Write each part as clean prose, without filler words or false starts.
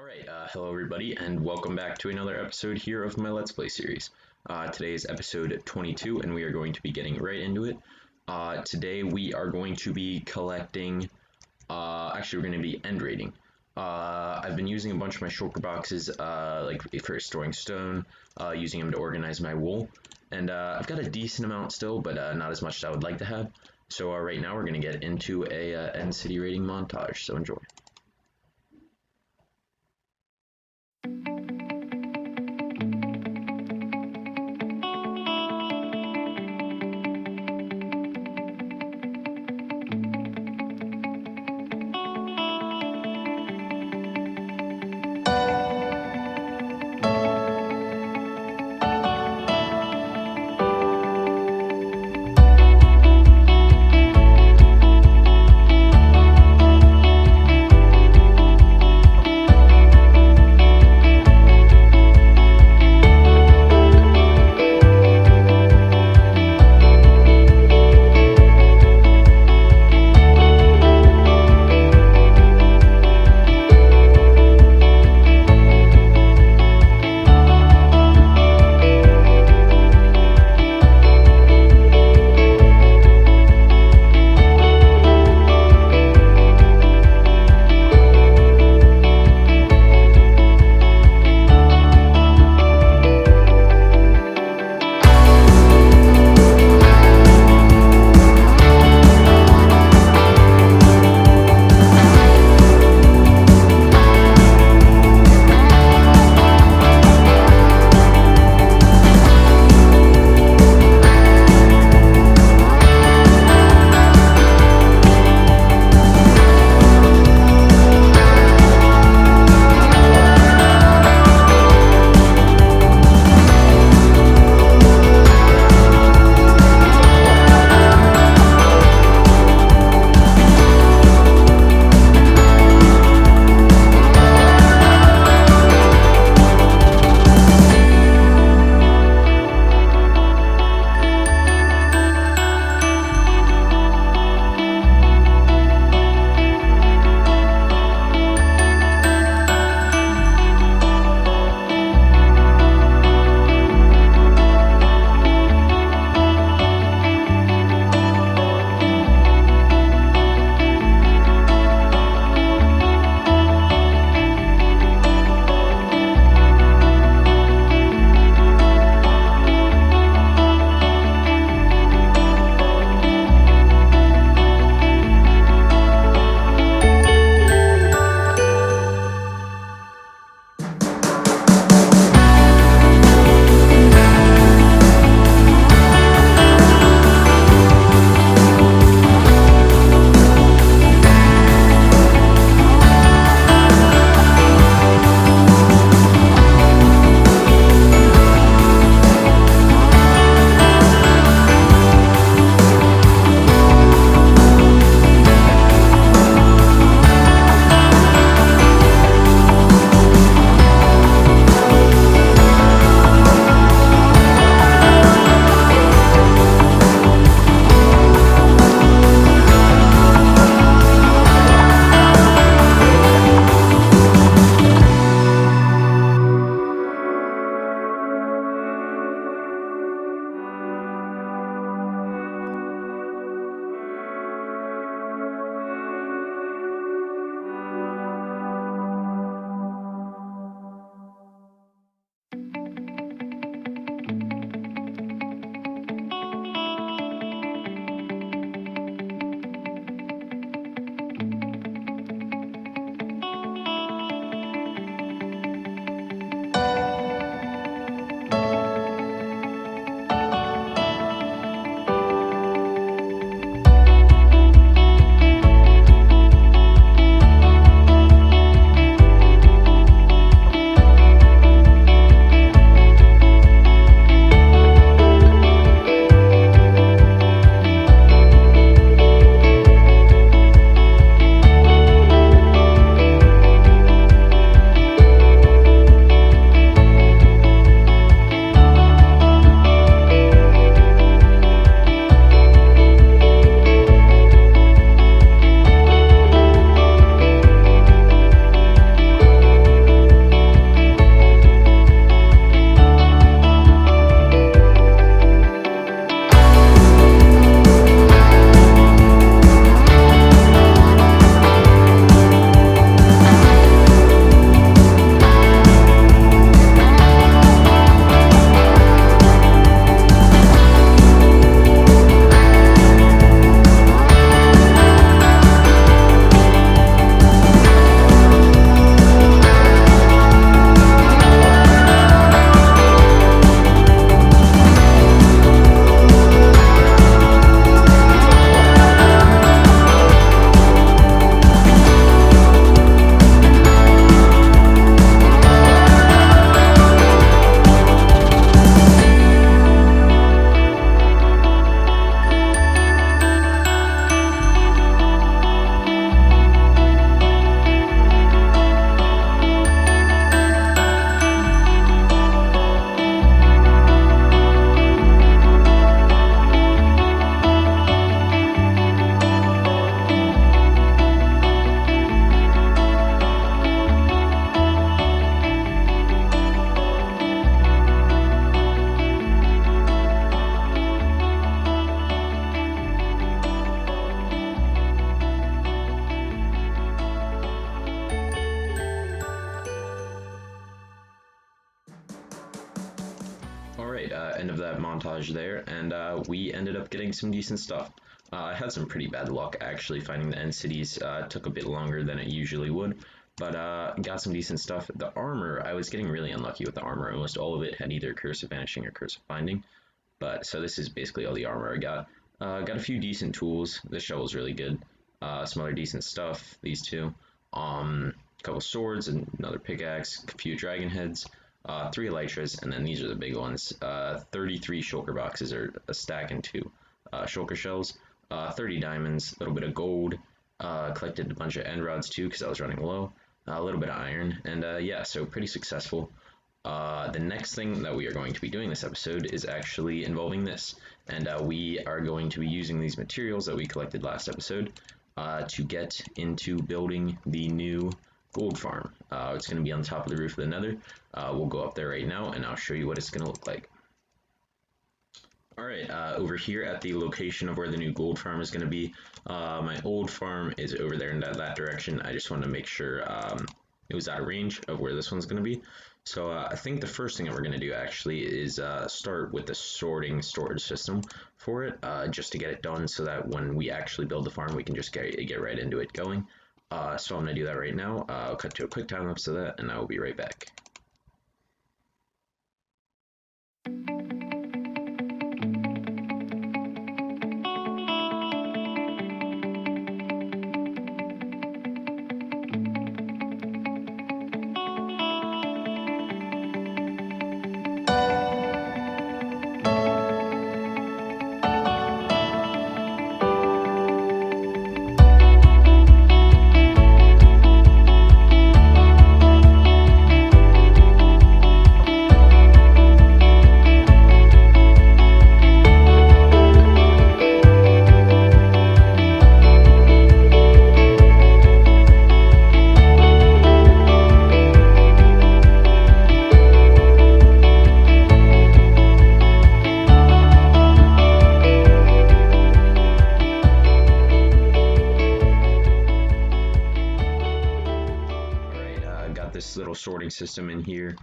Alright, hello everybody, and welcome back to another episode here of my Let's Play series. Today is episode 22, and we are going to be getting right into it. Today we are going to be collecting, actually we're going to be end raiding. I've been using a bunch of my shulker boxes, like for storing stone, using them to organize my wool, and I've got a decent amount still, but not as much as I would like to have. So right now we're going to get into a end city raiding montage, so enjoy. Alright, end of that montage there, and we ended up getting some decent stuff. I had some pretty bad luck actually finding the end cities. Took a bit longer than it usually would, but got some decent stuff. The armor, I was getting really unlucky with the armor. Almost all of it had either Curse of Vanishing or Curse of Finding, but so this is basically all the armor I got. Got a few decent tools. This shovel's really good. Some other decent stuff, these two. A couple swords, and another pickaxe, a few dragon heads, 3 elytras, and then these are the big ones. 33 shulker boxes, or a stack and 2 shulker shells. 30 diamonds, a little bit of gold. Collected a bunch of end rods too because I was running low. A little bit of iron, and yeah, so pretty successful. The next thing that we are going to be doing this episode is actually involving this, and we are going to be using these materials that we collected last episode to get into building the new gold farm. It's going to be on top of the roof of the nether. We'll go up there right now and I'll show you what it's going to look like. Alright, over here at the location of where the new gold farm is going to be, my old farm is over there in that direction. I just wanted to make sure it was out of range of where this one's going to be. So I think the first thing that we're going to do actually is start with the sorting storage system for it, just to get it done so that when we actually build the farm we can just get right into it going. So I'm going to do that right now. I'll cut to a quick time lapse of that and I will be right back. This little sorting system in here,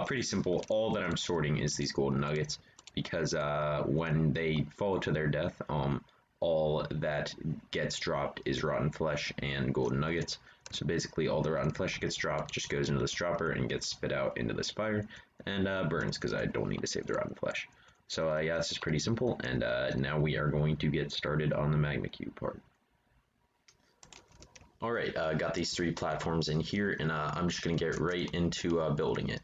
pretty simple. All that I'm sorting is these golden nuggets because when they fall to their death, all that gets dropped is rotten flesh and golden nuggets. So basically all the rotten flesh gets dropped just goes into this dropper and gets spit out into this fire and burns because I don't need to save the rotten flesh. So yeah, this is pretty simple, and now we are going to get started on the magma cube part. Alright, got these 3 platforms in here, and I'm just going to get right into building it.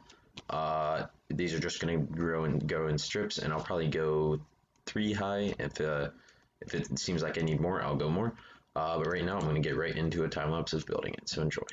These are just going to go in strips, and I'll probably go 3 high. If it seems like I need more, I'll go more. But right now I'm going to get right into a time lapse of building it, so enjoy.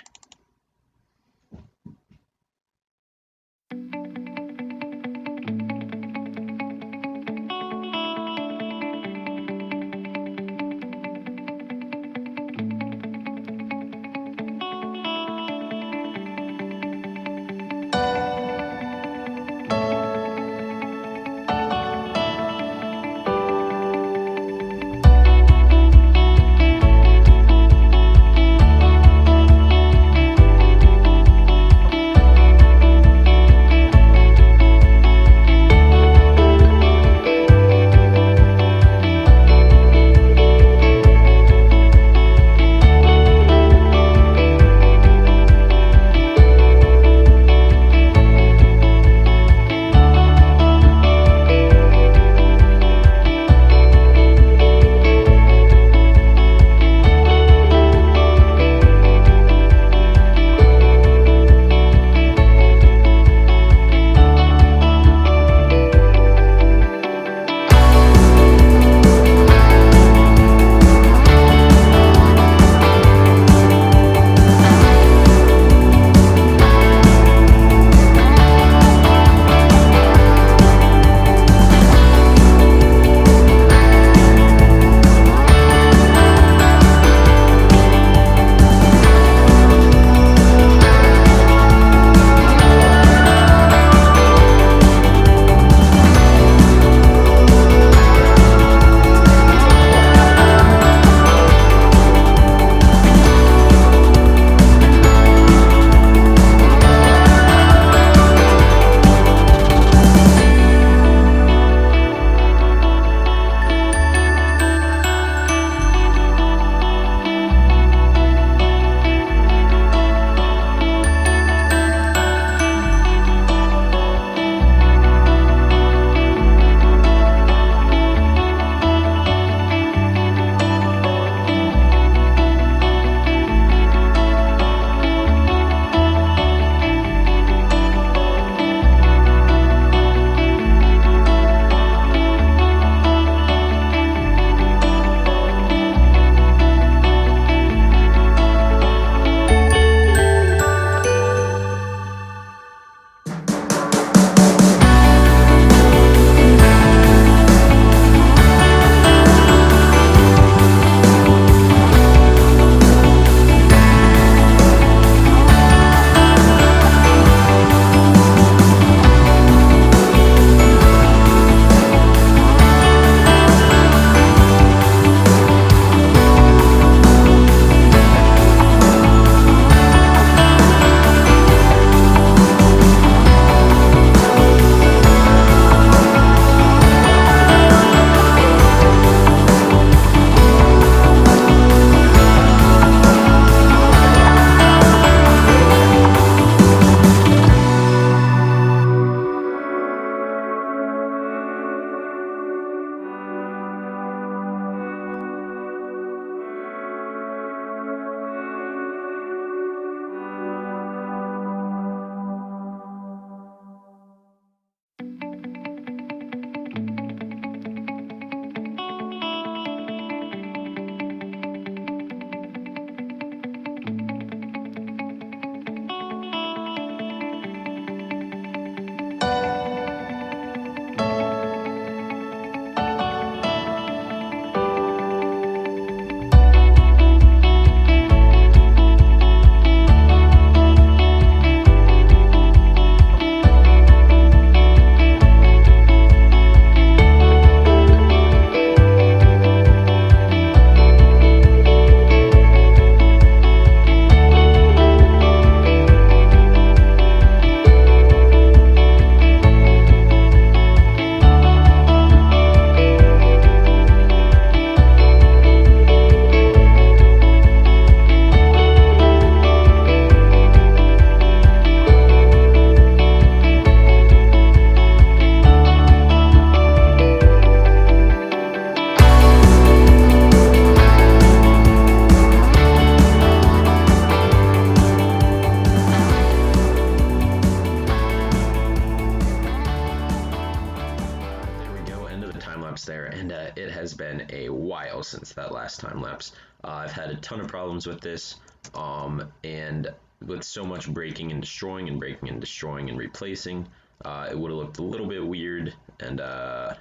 it has been a while since that last time lapse. I've had a ton of problems with this, and with so much breaking and destroying and replacing, it would have looked a little bit weird and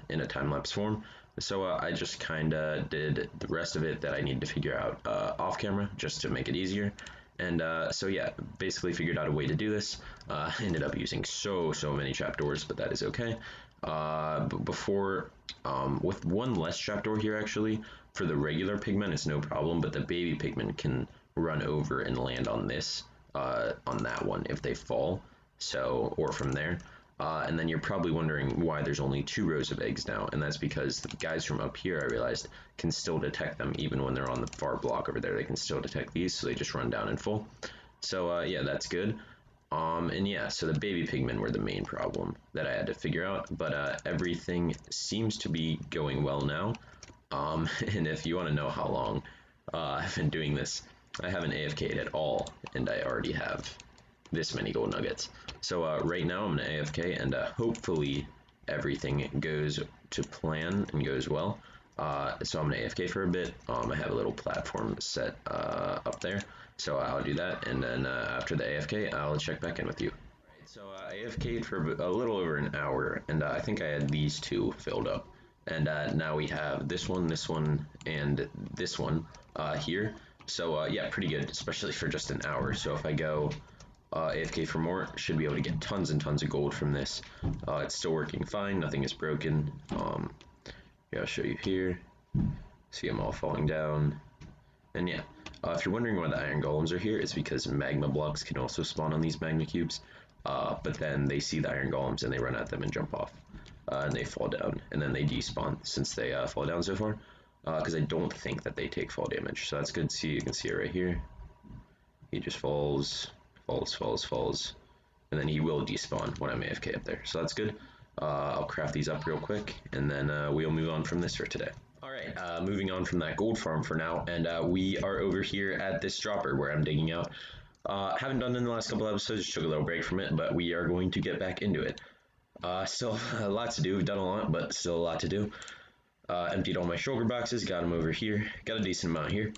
in a time lapse form. So I just kind of did the rest of it that I needed to figure out off camera just to make it easier. And so yeah, basically figured out a way to do this. Ended up using so many trapdoors, but that is okay. But before, with one less trapdoor here actually, for the regular pigmen it's no problem, but the baby pigmen can run over and land on this, on that one if they fall, so, or from there. And then you're probably wondering why there's only 2 rows of eggs now, and that's because the guys from up here, I realized, can still detect them even when they're on the far block over there. They can still detect these, so they just run down in full. So yeah, that's good. And yeah, so the baby pigmen were the main problem that I had to figure out, but everything seems to be going well now. And if you want to know how long I've been doing this, I haven't AFK'd at all, and I already have this many gold nuggets. So right now I'm gonna AFK, and hopefully everything goes to plan and goes well. So I'm gonna AFK for a bit. I have a little platform set up there, so I'll do that, and then after the AFK I'll check back in with you. So I AFK'd for a little over an hour, and I think I had these 2 filled up, and now we have this one, and this one here. So yeah, pretty good, especially for just an hour. So if I go AFK for more, should be able to get tons and tons of gold from this. It's still working fine, nothing is broken. Yeah, I'll show you here. See them all falling down. And yeah, if you're wondering why the iron golems are here, it's because magma blocks can also spawn on these magma cubes, but then they see the iron golems and they run at them and jump off, and they fall down, and then they despawn since they fall down so far, because I don't think that they take fall damage. So that's good to see. You can see it right here. He just falls, and then he will despawn when I'm AFK up there. So that's good. I'll craft these up real quick, and then we'll move on from this for today. Alright, moving on from that gold farm for now, and we are over here at this dropper where I'm digging out. Haven't done it in the last couple episodes, just took a little break from it, but we are going to get back into it. Still a lot to do. We've done a lot, but still a lot to do. Emptied all my shulker boxes, got them over here, got a decent amount here.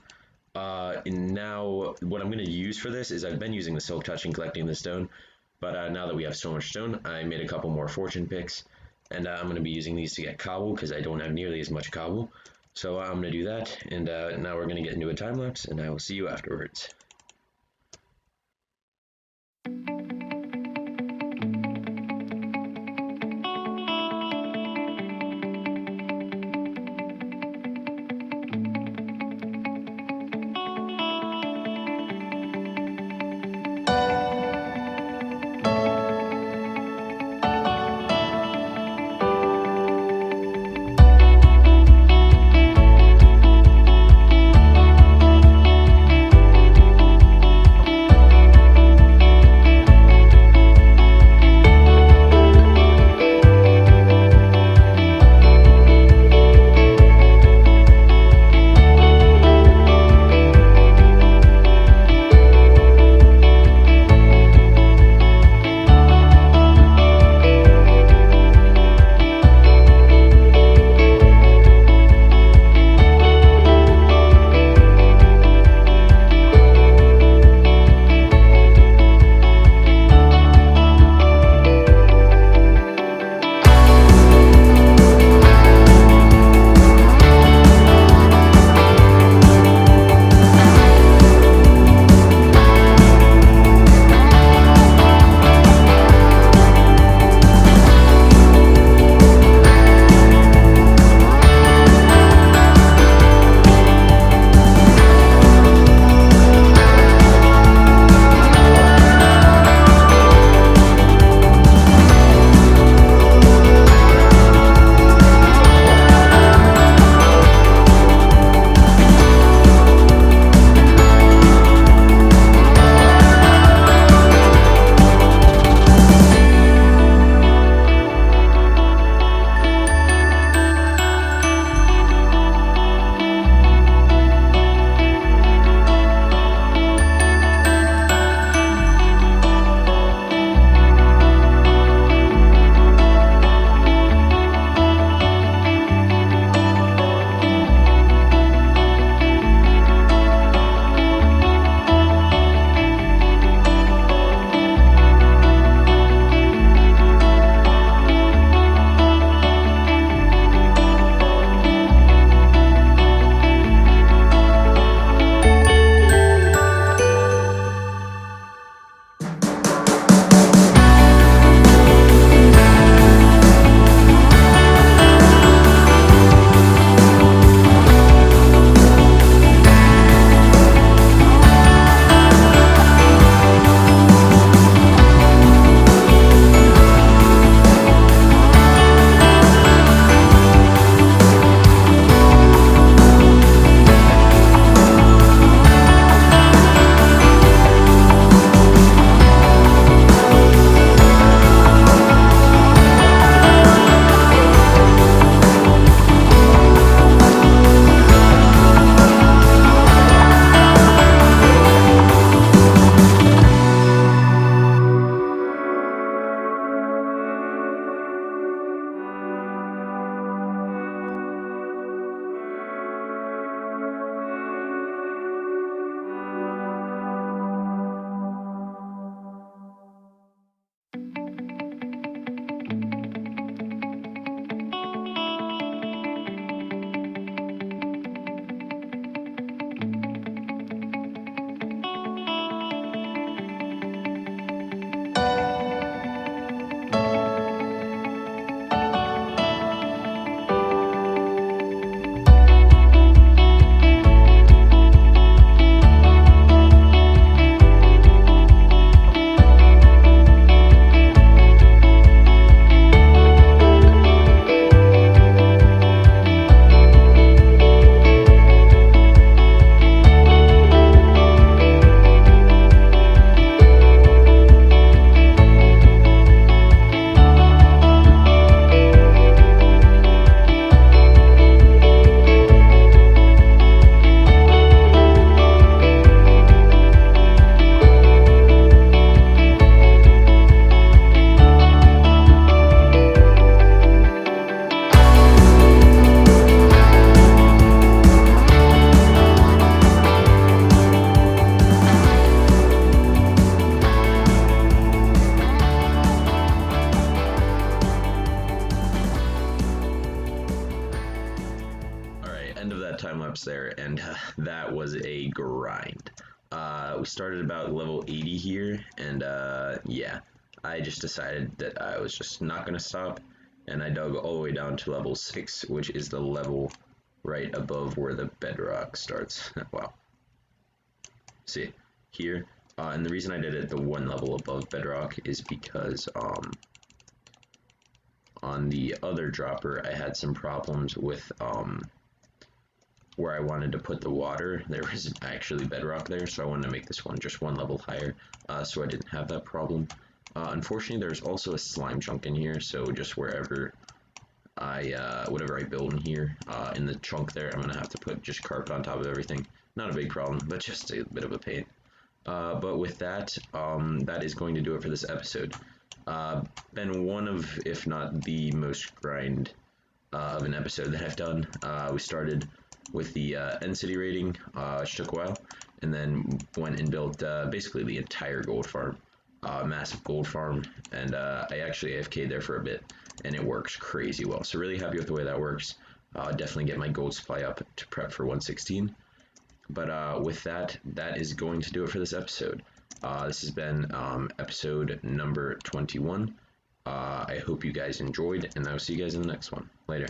And now what I'm going to use for this is I've been using the silk touch and collecting the stone, but now that we have so much stone, I made a couple more fortune picks, and I'm going to be using these to get cobble because I don't have nearly as much cobble. So I'm going to do that, and now we're going to get into a time lapse, and I will see you afterwards. one-ups there, and that was a grind. We started about level 80 here, and yeah, I just decided that I was just not going to stop, and I dug all the way down to level 6, which is the level right above where the bedrock starts. Wow. See, here, and the reason I did it the one level above bedrock is because on the other dropper I had some problems with where I wanted to put the water. There was actually bedrock there, so I wanted to make this one just one level higher, so I didn't have that problem. Unfortunately, there's also a slime chunk in here, so just whatever I build in here, in the chunk there, I'm gonna have to put just carpet on top of everything. Not a big problem, but just a bit of a pain. But with that, that is going to do it for this episode. Been one of, if not the most grind of an episode that I've done. We started with the end city rating, which took a while, and then went and built basically the entire gold farm, massive gold farm, and I actually AFK'd there for a bit, and it works crazy well. So really happy with the way that works. Definitely get my gold supply up to prep for 116. But with that, that is going to do it for this episode. This has been episode number 21. I hope you guys enjoyed, and I will see you guys in the next one. Later.